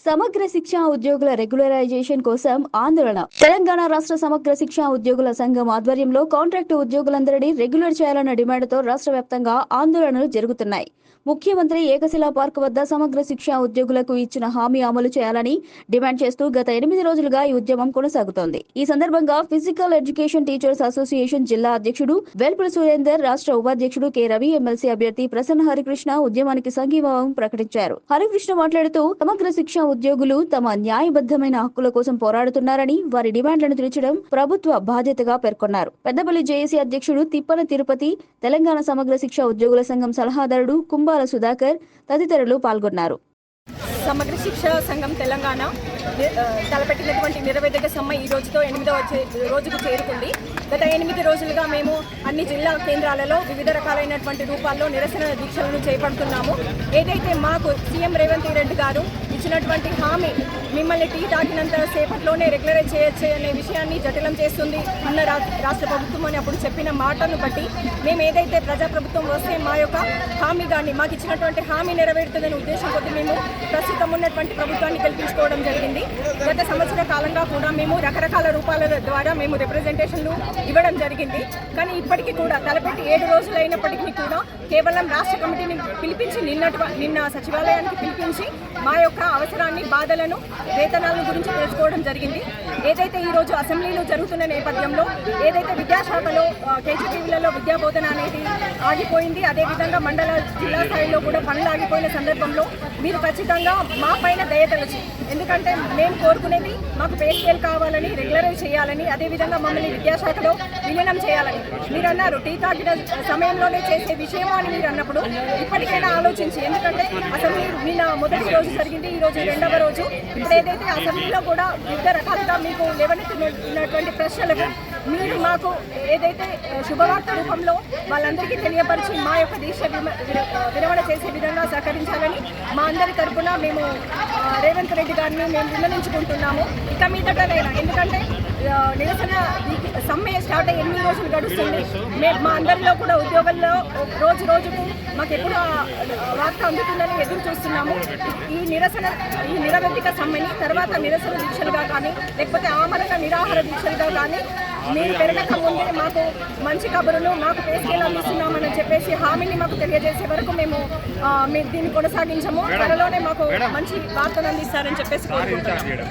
సమగ్ర శిక్షా ఉద్యోగుల రెగ్యులరైజేషన్ కోసం ఆందోళన. తెలంగాణ రాష్ట్ర సమగ్ర శిక్షా ఉద్యోగుల సంఘం ఆధ్వర్యంలో కాంట్రాక్టు ఉద్యోగులందరినీ రెగ్యులర్ చేయాలన్న డిమాండ్తో రాష్ట్ర వ్యాప్తంగా ఆందోళనలు జరుగుతున్నాయి. ముఖ్యమంత్రి ఏకశిలా పార్క్ వద్ద సమగ్ర శిక్షా ఉద్యోగులకు ఇచ్చిన హామీ అమలు చేయాలని డిమాండ్ చేస్తూ గత 8 రోజులుగా ఈ ఉద్యమం కొనసాగుతోంది. ఈ సందర్భంగా ఫిజికల్ ఎడ్యుకేషన్ టీచర్స్ అసోసియేషన్ జిల్లా అధ్యక్షుడు వేల్పుల సురేందర్, రాష్ట్ర ఉపాధ్యక్షుడు కె రవి, ఎమ్మెల్సీ అభ్యర్థి ప్రసన్న హరికృష్ణ ఉద్యమానికి సంఘీభావం ప్రకటించారు. హరికృష్ణ మాట్లాడుతూ సమగ్ర శిక్షా ఉద్యోగులు తమ న్యాయబద్ధమైన హక్కుల కోసం పోరాడుతున్నారని, వారి డిమాండ్లను తీర్చడం ప్రభుత్వ బాధ్యతగా పేర్కొన్నారు. పెద్దపల్లి జేఏసీ అధ్యక్షుడు తిప్పన తిరుపతి, తెలంగాణ సమగ్ర శిక్షా ఉద్యోగుల సంఘం సలహాదారుడు కుంబాల సుధాకర్ తదితరులు పాల్గొన్నారు. సమగ్ర శిక్షా సంఘం తెలంగాణ తలపెట్టినటువంటి నిరవధిక సమ్మె ఈ రోజుతో 8వ రోజుకు చేరుకుంది. గత 8 రోజులుగా మేము అన్ని జిల్లా కేంద్రాలలో వివిధ రకాలైనటువంటి రూపాల్లో నిరసన దీక్షలను చేపడుతున్నాము. ఏదైతే మాకు సీఎం రేవంత్ రెడ్డి గారు ఇచ్చినటువంటి హామీ, మిమ్మల్ని టీ తాకినంత సేపట్లోనే రెగ్యులరైజ్ చేయొచ్చు అనే విషయాన్ని జటిలం చేస్తుంది అన్న రాష్ట్ర ప్రభుత్వం అని అప్పుడు చెప్పిన మాటను బట్టి మేము ఏదైతే ప్రజాప్రభుత్వం వస్తే మా యొక్క హామీ కానీ మాకు ఇచ్చినటువంటి హామీ నెరవేరుతుందనే ఉద్దేశం కొద్ది మేము ప్రస్తుతం ఉన్నటువంటి ప్రభుత్వాన్ని గెలిపించుకోవడం జరిగింది. గత సంవత్సర కాలంగా కూడా మేము రకరకాల రూపాల ద్వారా మేము రిప్రజెంటేషన్లు ఇవ్వడం జరిగింది. కానీ ఇప్పటికీ కూడా తలపెట్టి 7 రోజులు అయినప్పటికీ కూడా కేవలం రాష్ట్ర కమిటీని పిలిపించి నిన్న సచివాలయానికి పిలిపించి మా యొక్క అవసరాన్ని, బాధలను, వేతనాల గురించి తెలుసుకోవడం జరిగింది. ఏదైతే ఈరోజు అసెంబ్లీలో జరుగుతున్న నేపథ్యంలో ఏదైతే విద్యాశాఖలో కేజీటీవీలలో విద్యా బోధన అనేది ఆగిపోయింది, అదేవిధంగా మండల జిల్లా స్థాయిలో కూడా పనులు ఆగిపోయిన సందర్భంలో మీరు ఖచ్చితంగా మా పైన దయతలచి, ఎందుకంటే మేము కోరుకునేది మాకు పే స్కేల్ కావాలని, రెగ్యులరైజ్ చేయాలని, అదేవిధంగా మమ్మల్ని విద్యాశాఖలో విలీనం చేయాలని మీరు అన్నారు. టీ తాగిన సమయంలోనే చేసే విషయం అని మీరు అన్నప్పుడు ఇప్పటికైనా ఆలోచించి, ఎందుకంటే అసెంబ్లీ నిన్న మొదటి రోజు జరిగింది, ఈ రోజు 2వ రోజు. ఇప్పుడు ఏదైతే అసెంబ్లీలో కూడా వివిధ రకాలుగా మీకు లేవనెత్తినటువంటి ప్రశ్నలకు మీరు మాకు ఏదైతే శుభవార్త రూపంలో వాళ్ళందరికీ తెలియపరిచి మా యొక్క దీక్ష విరమణ చేసే విధంగా సహకరించాలని మా అందరి తరఫున మేము రేవంత్ రెడ్డి గారిని మేము విన్నవించుకుంటున్నాము. ఇక మీదటనైనా, ఎందుకంటే నిరసన సమ్మె స్టార్ట్ అయ్యి 8 రోజులు గడుస్తుంది. మేము మా అందరిలో కూడా ఉద్యోగాల్లో రోజు రోజుకు మాకు ఎప్పుడు వార్త అందుతుందని ఎదురు చూస్తున్నాము. ఈ నిరవధిక సమ్మెని తర్వాత నిరసన దీక్షలుగా కానీ, లేకపోతే ఆమరణ నిరాహార దీక్షలుగా కానీ మీరు పెరగక ముందే మాకు మంచి కబురులు, మాకు పే స్కేల్ అందిస్తున్నామని చెప్పేసి హామీని మాకు తెలియజేసే వరకు మేము దీన్ని కొనసాగించము. త్వరలోనే మాకు మంచి వార్తలు అందిస్తారని చెప్పేసి కోరుకుంటున్నాము.